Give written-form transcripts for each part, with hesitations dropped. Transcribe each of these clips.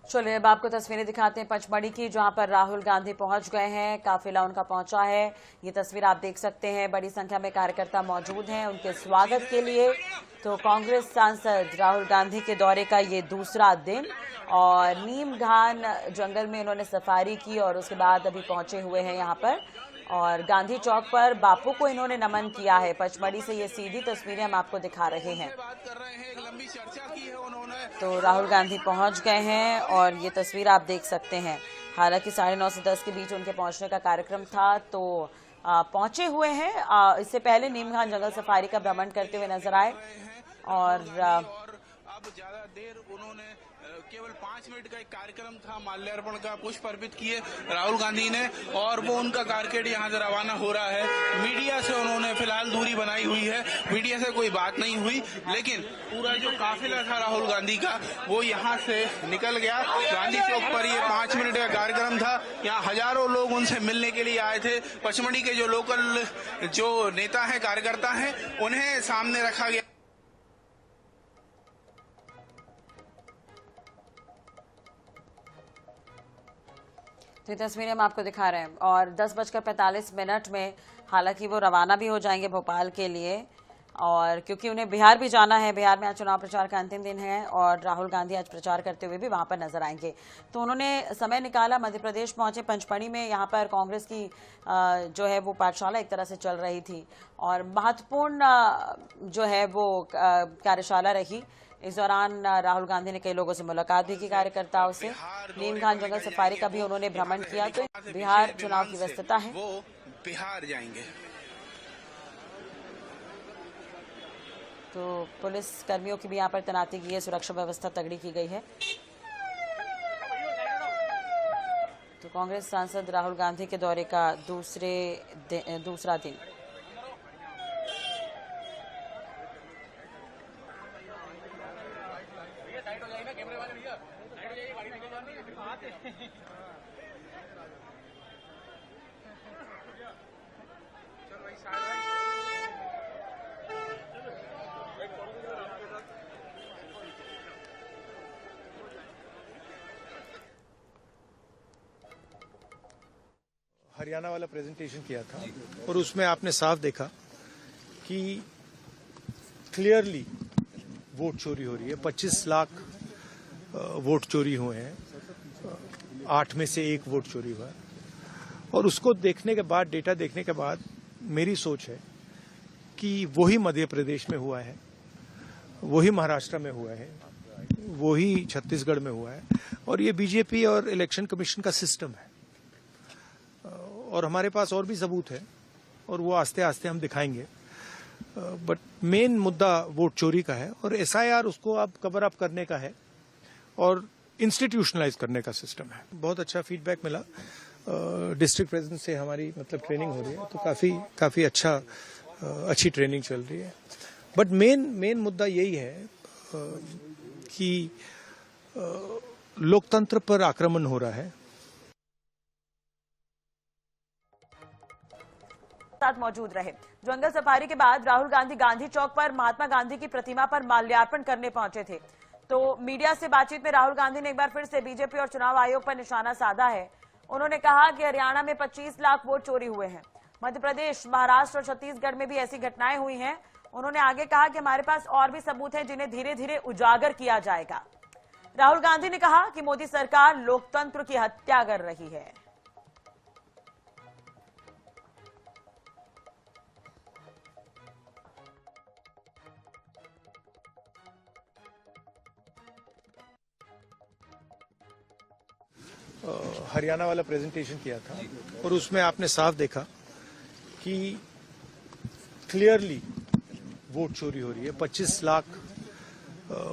चलिए अब आपको तस्वीरें दिखाते हैं पचमढ़ी की, जहां पर राहुल गांधी पहुंच गए हैं। काफिला उनका पहुंचा है। ये तस्वीर आप देख सकते हैं। बड़ी संख्या में कार्यकर्ता मौजूद हैं उनके स्वागत के लिए। तो कांग्रेस सांसद राहुल गांधी के दौरे का ये दूसरा दिन, और नीम घान जंगल में इन्होंने सफारी की और उसके बाद अभी पहुंचे हुए हैं यहाँ पर। और गांधी चौक पर बापू को इन्होंने नमन किया है। पचमढ़ी से ये सीधी तस्वीरें हम आपको दिखा रहे हैं। तो राहुल गांधी पहुंच गए हैं और ये तस्वीर आप देख सकते हैं। हालांकि 9:30 से 10 के बीच उनके पहुंचने का कार्यक्रम था, तो पहुंचे हुए हैं। इससे पहले नीमघान जंगल सफारी का भ्रमण करते हुए नजर आए। और अब ज्यादा देर उन्होंने केवल 5 मिनट का एक कार्यक्रम था, माल्यार्पण का, पुष्प अर्पित किए राहुल गांधी ने, और वो उनका कारकेड यहाँ से रवाना हो रहा है। मीडिया से उन्होंने फिलहाल दूरी बनाई हुई है, मीडिया से कोई बात नहीं हुई, लेकिन पूरा जो काफिला था राहुल गांधी का वो यहाँ से निकल गया। गांधी चौक पर ये 5 मिनट का कार्यक्रम था। यहाँ हजारों लोग उनसे मिलने के लिए आए थे। पचमढ़ी के जो लोकल जो नेता है, कार्यकर्ता है, उन्हें सामने रखा गया। तो ये तस्वीरें हम आपको दिखा रहे हैं। और 10:45 में हालांकि वो रवाना भी हो जाएंगे भोपाल के लिए, और क्योंकि उन्हें बिहार भी जाना है। बिहार में आज चुनाव प्रचार का अंतिम दिन है और राहुल गांधी आज प्रचार करते हुए भी वहां पर नजर आएंगे। तो उन्होंने समय निकाला, मध्य प्रदेश पहुंचे। पंचमढ़ी में यहाँ पर कांग्रेस की जो है वो पाठशाला एक तरह से चल रही थी और महत्वपूर्ण जो है वो कार्यशाला रही। इस दौरान राहुल गांधी ने कई लोगों से मुलाकात भी की, कार्यकर्ताओं से। नीमघान जंगल सफारी का भी उन्होंने भ्रमण किया। तो बिहार चुनाव की व्यस्तता है, वो बिहार जाएंगे। तो पुलिस कर्मियों की भी यहाँ पर तैनाती की है, सुरक्षा व्यवस्था तगड़ी की गई है। तो कांग्रेस सांसद राहुल गांधी के दौरे का दूसरा दिन। हरियाणा वाला प्रेजेंटेशन किया था और उसमें आपने साफ देखा कि क्लियरली वोट चोरी हो रही है। 25 लाख वोट चोरी हुए हैं, 8 में से 1 वोट चोरी हुआ है। और उसको देखने के बाद, डेटा देखने के बाद मेरी सोच है कि वही मध्य प्रदेश में हुआ है, वही महाराष्ट्र में हुआ है, वही छत्तीसगढ़ में हुआ है, और ये बीजेपी और इलेक्शन कमीशन का सिस्टम है। और हमारे पास और भी सबूत है और वो आस्ते आस्ते हम दिखाएंगे। बट मेन मुद्दा वोट चोरी का है और एसआईआर उसको अब कवर अप करने का है और इंस्टीट्यूशनलाइज करने का सिस्टम है। बहुत अच्छा फीडबैक मिला। डिस्ट्रिक्ट प्रेसिडेंट से हमारी ट्रेनिंग हो रही है, तो काफी अच्छी ट्रेनिंग चल रही है। बट मेन मुद्दा यही है कि लोकतंत्र पर आक्रमण हो रहा है। साथ मौजूद रहे। जंगल सफारी के बाद राहुल गांधी गांधी चौक पर महात्मा गांधी की प्रतिमा पर माल्यार्पण करने पहुंचे थे। तो मीडिया से बातचीत में राहुल गांधी ने एक बार फिर से बीजेपी और चुनाव आयोग पर निशाना साधा है। उन्होंने कहा कि हरियाणा में 25 लाख वोट चोरी हुए हैं। मध्य प्रदेश, महाराष्ट्र और छत्तीसगढ़ में भी ऐसी घटनाएं हुई हैं। उन्होंने आगे कहा कि हमारे पास और भी सबूत हैं जिन्हें धीरे धीरे उजागर किया जाएगा। राहुल गांधी ने कहा कि मोदी सरकार लोकतंत्र की हत्या कर रही है। हरियाणा वाला प्रेजेंटेशन किया था और उसमें आपने साफ देखा कि क्लियरली वोट चोरी हो रही है। 25 लाख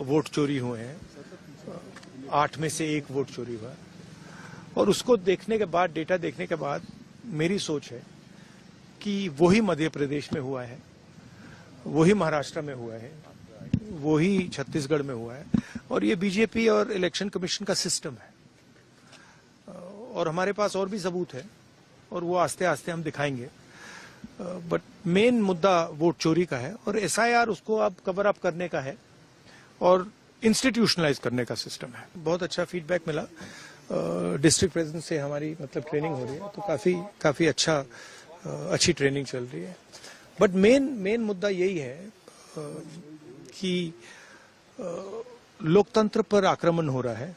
वोट चोरी हुए हैं, 8 में से 1 वोट चोरी हुआ है। और उसको देखने के बाद, डेटा देखने के बाद मेरी सोच है कि वही मध्य प्रदेश में हुआ है, वही महाराष्ट्र में हुआ है, वही छत्तीसगढ़ में हुआ है, और ये बीजेपी और इलेक्शन कमीशन का सिस्टम है। और हमारे पास और भी सबूत है और वो आस्ते आस्ते हम दिखाएंगे। बट मेन मुद्दा वोट चोरी का है और एसआईआर उसको अब कवर अप करने का है और इंस्टीट्यूशनलाइज करने का सिस्टम है। बहुत अच्छा फीडबैक मिला। डिस्ट्रिक्ट प्रेसिडेंट से हमारी मतलब ट्रेनिंग हो रही है, तो काफी अच्छी ट्रेनिंग चल रही है। बट मेन मुद्दा यही है कि लोकतंत्र पर आक्रमण हो रहा है